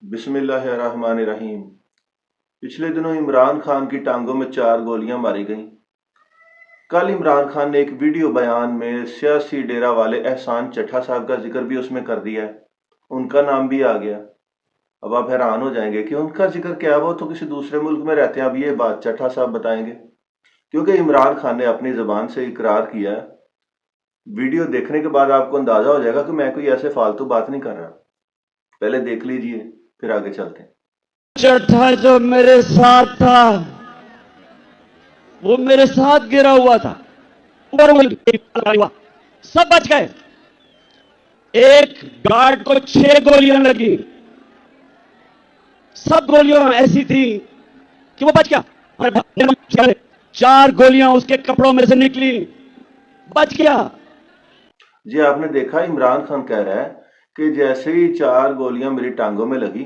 बिस्मिल्लाहिर्रहमानिर्रहीम। पिछले दिनों इमरान खान की टांगों में 4 गोलियां मारी गईं। कल इमरान खान ने एक वीडियो बयान में सियासी डेरा वाले एहसान चट्ठा साहब का जिक्र भी उसमें कर दिया है, उनका नाम भी आ गया। अब आप हैरान हो जाएंगे कि उनका जिक्र क्या, वो तो किसी दूसरे मुल्क में रहते हैं। अब ये बात चट्ठा साहब बताएंगे, क्योंकि इमरान खान ने अपनी जबान से इकरार किया है। वीडियो देखने के बाद आपको अंदाजा हो जाएगा कि मैं कोई ऐसे फालतू बात नहीं कर रहा। पहले देख लीजिए, फिर आगे चलते हैं। चट्ठा जो मेरे साथ था वो मेरे साथ गिरा हुआ था, हुआ, सब बच गए। एक गार्ड को 6 गोलियां लगी, सब गोलियां ऐसी थी कि वो बच गया। 4 गोलियां उसके कपड़ों में से निकली, बच गया। जी, आपने देखा, इमरान खान कह रहा है कि जैसे ही 4 गोलियां मेरी टांगों में लगी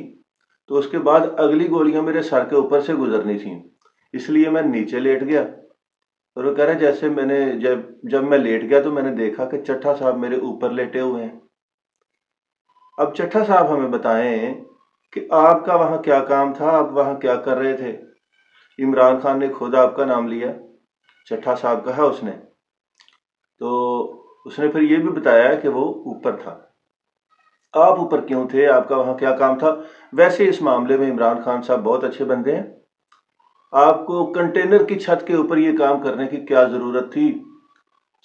तो उसके बाद अगली गोलियां मेरे सर के ऊपर से गुजरनी थी, इसलिए मैं नीचे लेट गया। और वो कह रहा है जैसे मैंने जब मैं लेट गया तो मैंने देखा कि चट्ठा साहब मेरे ऊपर लेटे हुए हैं। अब चट्ठा साहब हमें बताएं कि आपका वहां क्या काम था, आप वहां क्या कर रहे थे। इमरान खान ने खुद आपका नाम लिया, चट्ठा साहब कहा उसने, तो उसने फिर ये भी बताया कि वो ऊपर था। आप ऊपर क्यों थे, आपका वहां क्या काम था। वैसे इस मामले में इमरान खान साहब बहुत अच्छे बंदे हैं। आपको कंटेनर की छत के ऊपर ये काम करने की क्या जरूरत थी,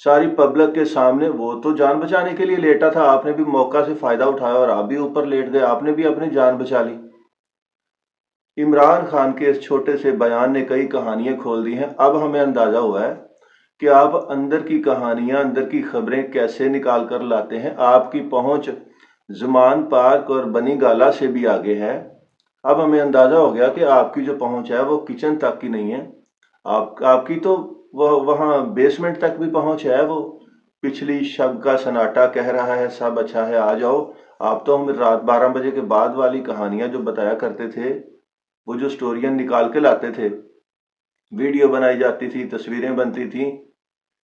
सारी पब्लिक के सामने। वो तो जान बचाने के लिए लेटा था, आपने भी मौका से फायदा उठाया और आप भी ऊपर लेट गए, आपने भी अपनी जान बचा ली। इमरान खान के इस छोटे से बयान ने कई कहानियां खोल दी हैं। अब हमें अंदाजा हुआ है कि आप अंदर की कहानियां, अंदर की खबरें कैसे निकाल कर लाते हैं। आपकी पहुंच ज़मान पार्क और बनी गाला से भी आगे है। अब हमें अंदाजा हो गया कि आपकी जो पहुंच है वो किचन तक की नहीं है, आपकी तो वह वहां बेसमेंट तक भी पहुंच है। वो पिछली शब का सन्नाटा कह रहा है सब अच्छा है आ जाओ। आप तो हम रात 12 बजे के बाद वाली कहानियां जो बताया करते थे, वो जो स्टोरियां निकाल के लाते थे, वीडियो बनाई जाती थी, तस्वीरें बनती थी,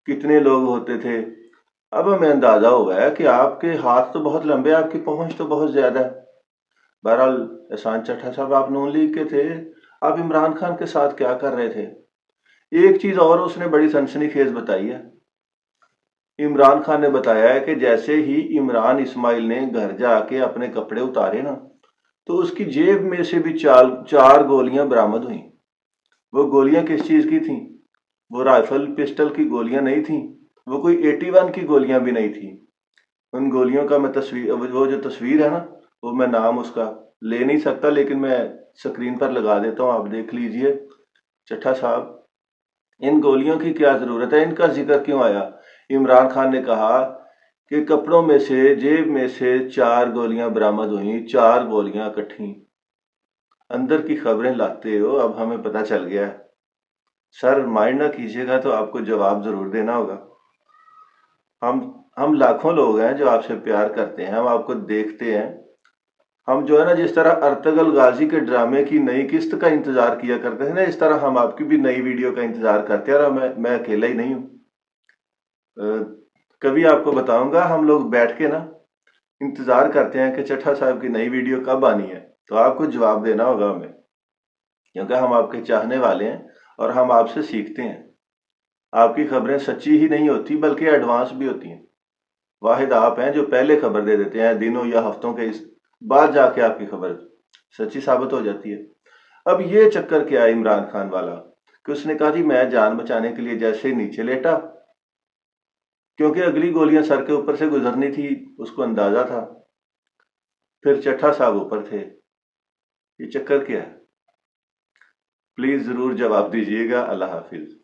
कितने लोग होते थे। अब हमें अंदाजा हुआ है कि आपके हाथ तो बहुत लंबे, आपकी पहुंच तो बहुत ज्यादा है। बहरहाल, एहसान चट्ठा साहब आप नून लीग के थे, आप इमरान खान के साथ क्या कर रहे थे। एक चीज और उसने बड़ी सनसनीखेज बताई है। इमरान खान ने बताया है कि जैसे ही इमरान इस्माइल ने घर जाके अपने कपड़े उतारे ना, तो उसकी जेब में से भी 4 गोलियां बरामद हुई। वो गोलियां किस चीज की थी, वो राइफल पिस्टल की गोलियां नहीं थी, वो कोई 81 की गोलियां भी नहीं थी। उन गोलियों का मैं तस्वीर, वो जो तस्वीर है ना, वो मैं नाम उसका ले नहीं सकता, लेकिन मैं स्क्रीन पर लगा देता हूँ, आप देख लीजिए। चट्ठा साहब, इन गोलियों की क्या जरूरत है, इनका जिक्र क्यों आया। इमरान खान ने कहा कि कपड़ों में से, जेब में से 4 गोलियां बरामद हुई, 4 गोलियां इकट्ठी। अंदर की खबरें लाते हो, अब हमें पता चल गया है। सर, माइंड ना कीजिएगा, तो आपको जवाब जरूर देना होगा। हम लाखों लोग हैं जो आपसे प्यार करते हैं, हम आपको देखते हैं। हम जो है ना, जिस तरह अर्तगल गाजी के ड्रामे की नई किस्त का इंतजार किया करते थे ना, इस तरह हम आपकी भी नई वीडियो का इंतजार करते हैं। और मैं अकेला ही नहीं हूँ। कभी आपको बताऊंगा, हम लोग बैठ के ना इंतजार करते हैं कि चट्ठा साहब की नई वीडियो कब आनी है, तो आपको जवाब देना होगा हमें, क्योंकि हम आपके चाहने वाले हैं और हम आपसे सीखते हैं। आपकी खबरें सच्ची ही नहीं होती बल्कि एडवांस भी होती हैं। वाहिद आप हैं जो पहले खबर दे देते हैं, दिनों या हफ्तों के इस बाद जाके आपकी खबर सच्ची साबित हो जाती है। अब ये चक्कर क्या है इमरान खान वाला, कि उसने कहा जी मैं जान बचाने के लिए जैसे ही नीचे लेटा, क्योंकि अगली गोलियां सर के ऊपर से गुजरनी थी, उसको अंदाजा था। फिर चट्ठा साहब ऊपर थे, ये चक्कर क्या है। प्लीज जरूर जवाब दीजिएगा। अल्लाह हाफिज।